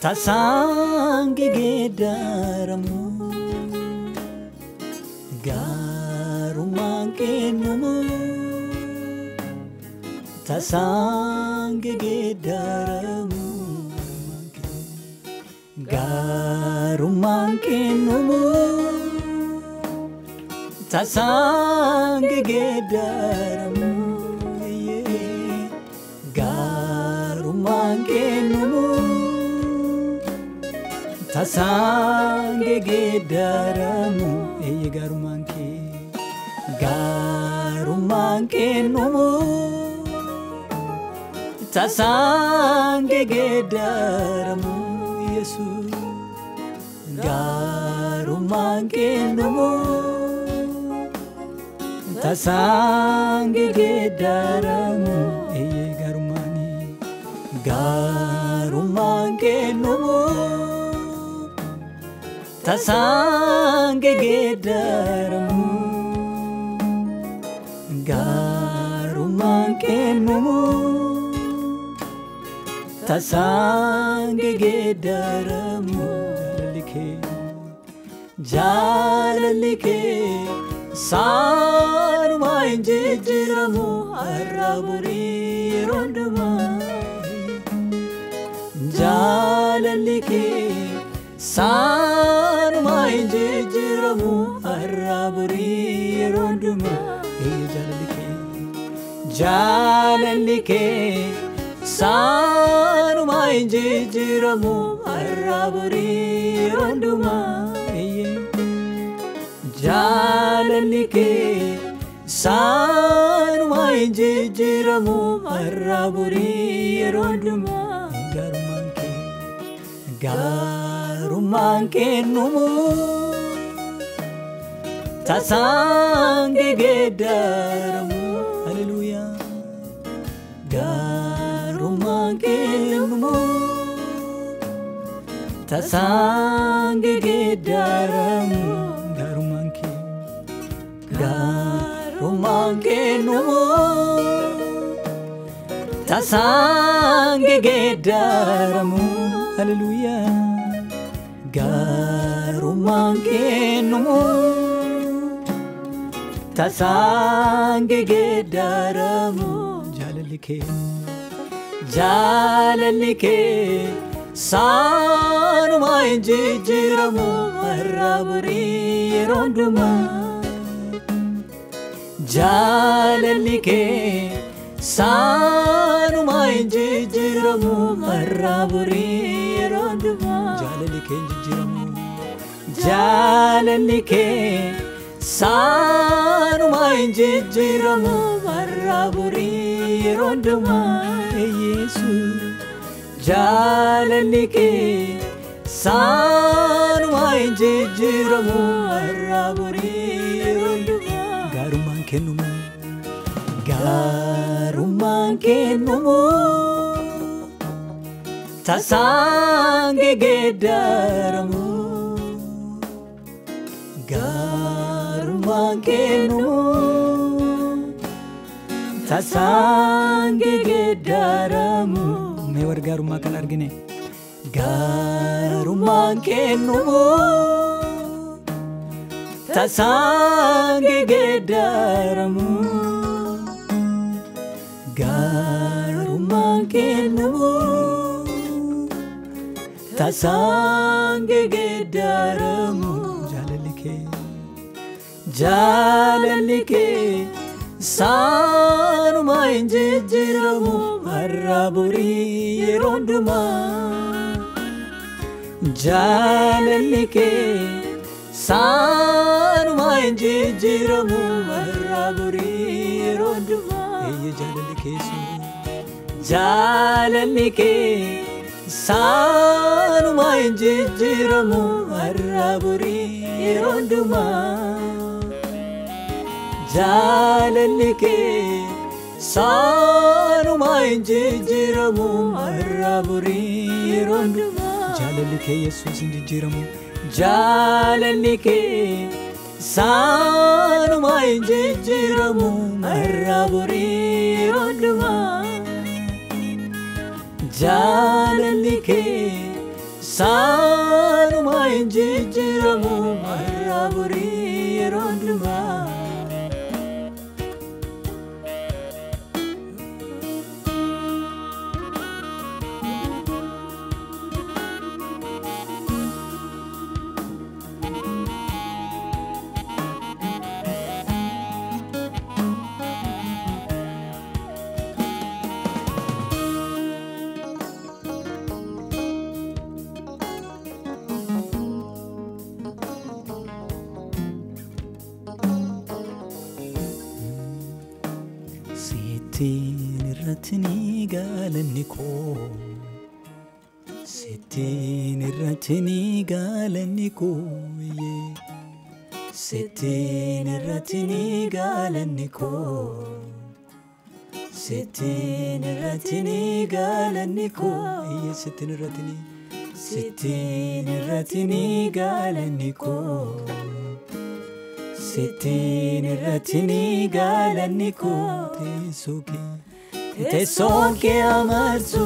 tasange gedaramu garuman kenumu tasange gedaramu garuman kenumu tasange gedaramu garuman kenumu tasange gedaramu garuman kenumu tasange gedaramu Yesus garuman kenumu tasange gedaramu garuman kenumu tasange gedaramu garuman kenumu tasange gedaramu jalalike saruma injiramu araburi ronduma jalalike saruma injiramu araburi ronduma jalalike saruma injiramu araburi ronduma jalalike saruma injiramu araburi ronduma garuman kenumu tasange gedaramu haleluya garuman kenumu tasange gedaramu garuman kenumu tasange gedaramu haleluya garuman kenumu tasange gedaramu jalalike saruma injiramu araburi ronduma jalalike saruma injiramu araburi ronduma jalalike saruma injiramu araburi ronduma Yesus jalalike saruma injiramu araburi ronduma garuman kenumu tasange gedaramu garuman kenumu tasange gedaramu mewar garuman kan argine garuman kenumu tasange gedaramu garuman kenumu tasange gedaramu jalalike saruma injiramu araburi ronduma jalalike saruma injiramu araburi ronduma jalalike saruma injiramu araburi ronduma jalalike saruma injiramu araburi ronduma jalalike Yesus injiramu jalalike saruma injiramu araburi ronduma jalalike saanuma hin jijjiiramu har'a borii yeroo hundumaa. Sittin irratini galanni koo Sittin irratini galanni koo Sittin irratini galanni koo Sittin irratini galanni koo Sittin irratini galanni koo Sittin irratini galanni koo Teessoon kee amarsu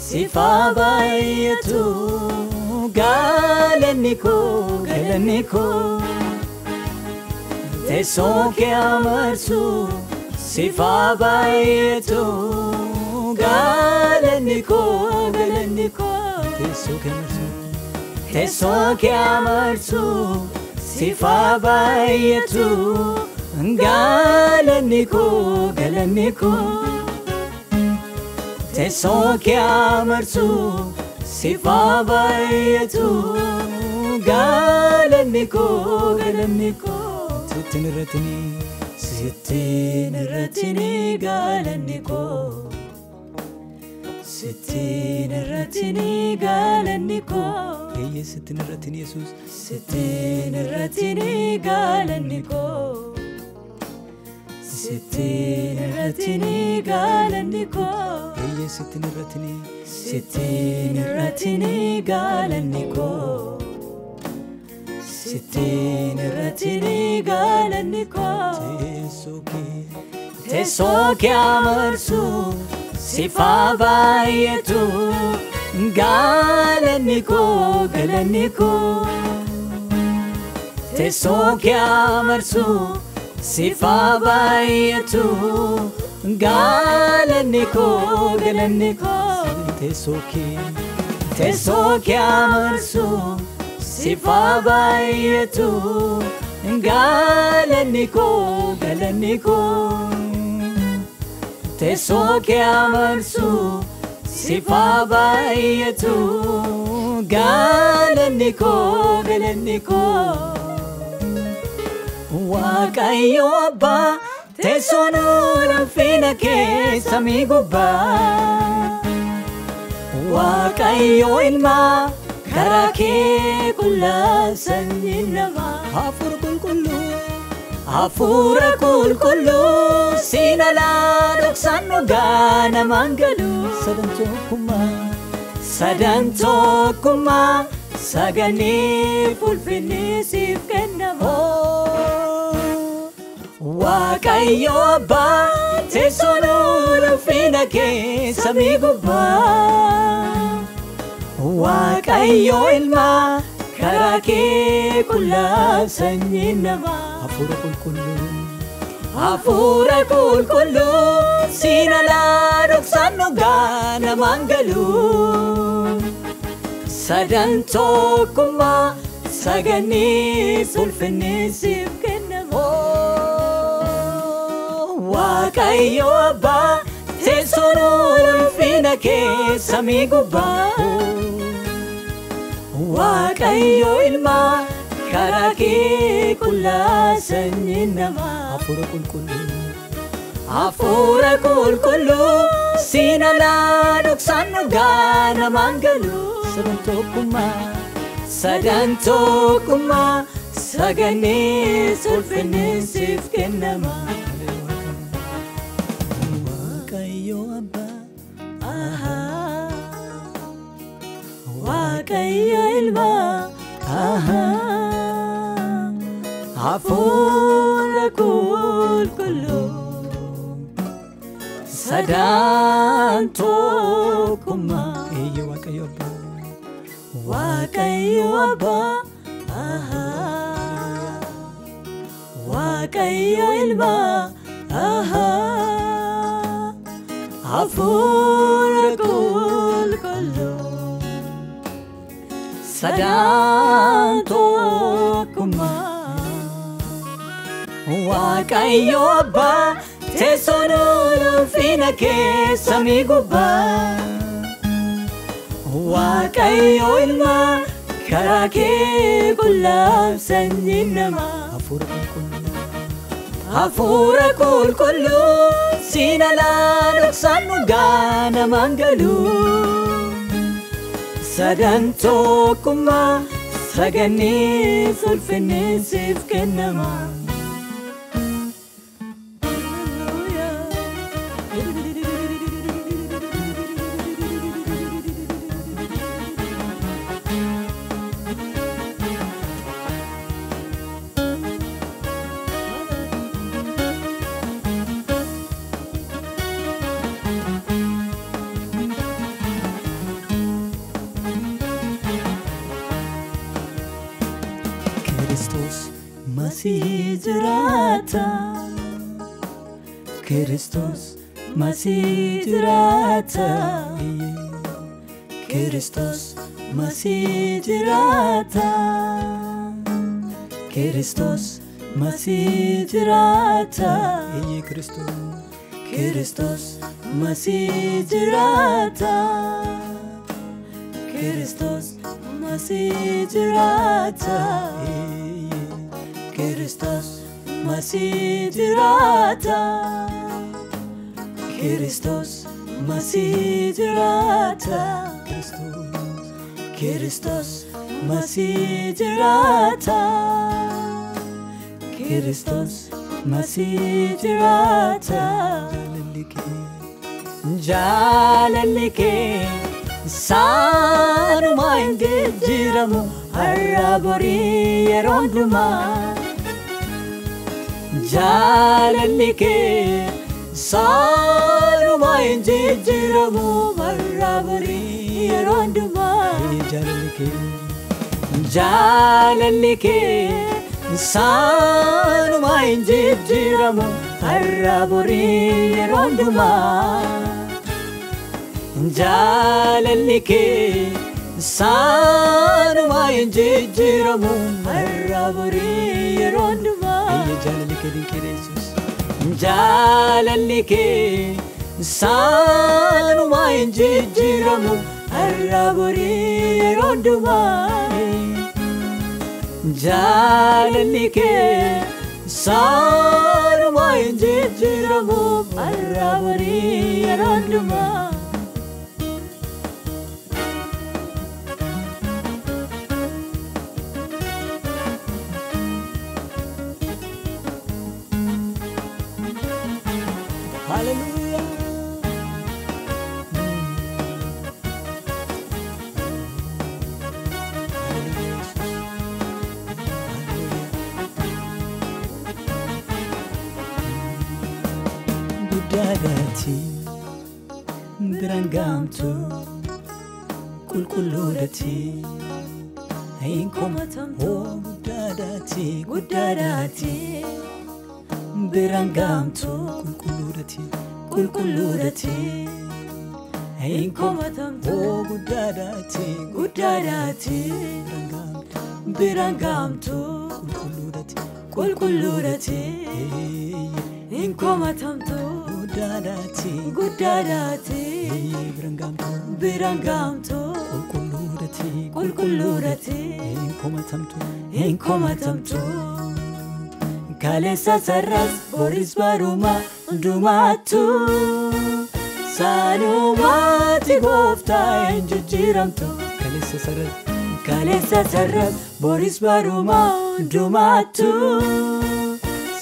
sifa baay'atu galanni koo Teessoon kee amarsu sifa baay'atu galanni koo Teessoon kee amarsu sifa baay'atu galanni koo Teessoon kee amarsu sifa baay'atu galanni koo Sittin irratini galanni koo Sittin irratini galanni koo Sittin irratini Yesuus Sittin irratini galanni koo Sittin irratini galanni koo Sittin irratini galanni koo Sittin irratini galanni koo Teessoo kee amarsu sifa baay'atu galanni koo Teessoo kee amarsu sifa baay'atu galanni koo Teessoo kee amarsu sifa baay'atu galanni koo Teessoo kee amarsu sifa baay'atu galanni koo Waaqayyo Abbaa teessoon ulfina kee samii gubbaa Waaqayyo Ilmaa karaa kee qullaa sanyii namaa Hafuura qulqulluu siin alaa dhoksaan dhugaa namaan galu Sadan tokkummaa saganiif ulfinni siif kennama Waaqayyo Abbaa teessoon ulfina kee samii gubbaa Waaqayyo Ilmaa karaa kee qullaa sanyii namaa Hafuura qulqulluu siin alaa dhoksaan dhugaa namaan galu Sadan tokkummaa saganiif ulfinni siif kennama Waaqayyo Abbaa teessoon ulfina kee samii gubbaa Waaqayyo Ilmaa karaa kee qullaa sanyii namaa Hafuura qulqulluu siin alaa dhoksaan dhugaa namaan galu Sadan tokkummaa saganiif ulfinni siif kennama Waaqayyo Abbaa Waaqayyo Ilmaa Hafuura qulqulluu sadan tokkummaa Waaqayyo Abbaa Waaqayyo Abba, aha. Waaqayyo Ilma, aha. Hafuura qulqulluu Sadan tokkummaa. Waaqayyo Abba, teessoon ulfina kee samii gubbaa. Waaqayyo Ilma, karaa kee qullaaf sanyii namaa. Hafuura qulqulluu sinalaa dhoksan dhugaa namaan galuu. Sadan tokkummaa saganni ulfinni siif kennama. Kristos masih jirata. Kristos masih jirata. Kristos masih jirata. Kristos masih jirata. Kristos masih jirata. Kristos masih jirata. Kristos masih jirata. Kristos masih jirata. Kristos masih jirata. Kristos masih jirata. Jalalli kee saanuma hin jijjiiramu har'a borii yeroo hundumaa. Jalalli kee saanuma hin jijjiiramu har'a borii yeroo hundumaa. Jalalli kee saanuma hin jijjiiramu har'a borii yeroo hundumaa. Jalalli kee saanuma hin jijjiiramu har'a borii yeroo hundumaa. Jalalli kee dinqiidha Yesuus. Jalalli kee saanuma hin jijjiiramu har'a borii yeroo hundumaa. Jalalli kee saanuma hin jijjiiramu har'a borii yeroo hundumaa. Hallelujah. Guddaadhaati biraan gaamtu qulqulluudhaati hin komatamtu. Guddaadhaati biraan gaamtu qulqulluudhaati hin komatamtu. Guddaadhaati biraan gaamtu qulqulluudhaati hin komatamtu. Guddaadhaati biraan gaamtu qulqulluudhaati hin komatamtu. Kaleessa sarras boris baruma hundumaattu saanumatti gooftaa hin jijjiiramtu. Kaleessa sarras boris baruma hundumaattu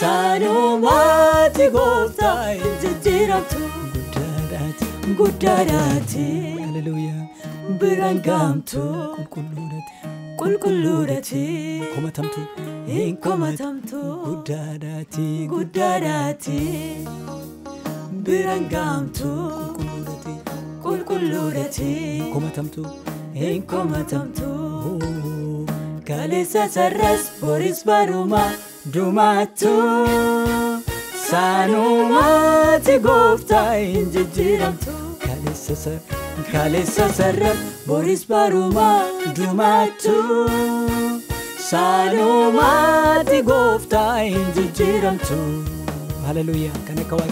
saanumatti gooftaa hin jijjiiramtu. Guddaadhaati biraan gaamtu qulqulluudhaati hin komatamtu. Guddaadhaati biraan gaamtu qulqulluudhaati inkomatamtu Kalesa sarras boris baruma dumatu Sanumati gofta injijiramtu Kalesa sarras boris baruma dumatu Sanumati gofta injijiramtu Hallelujah. Kana kawai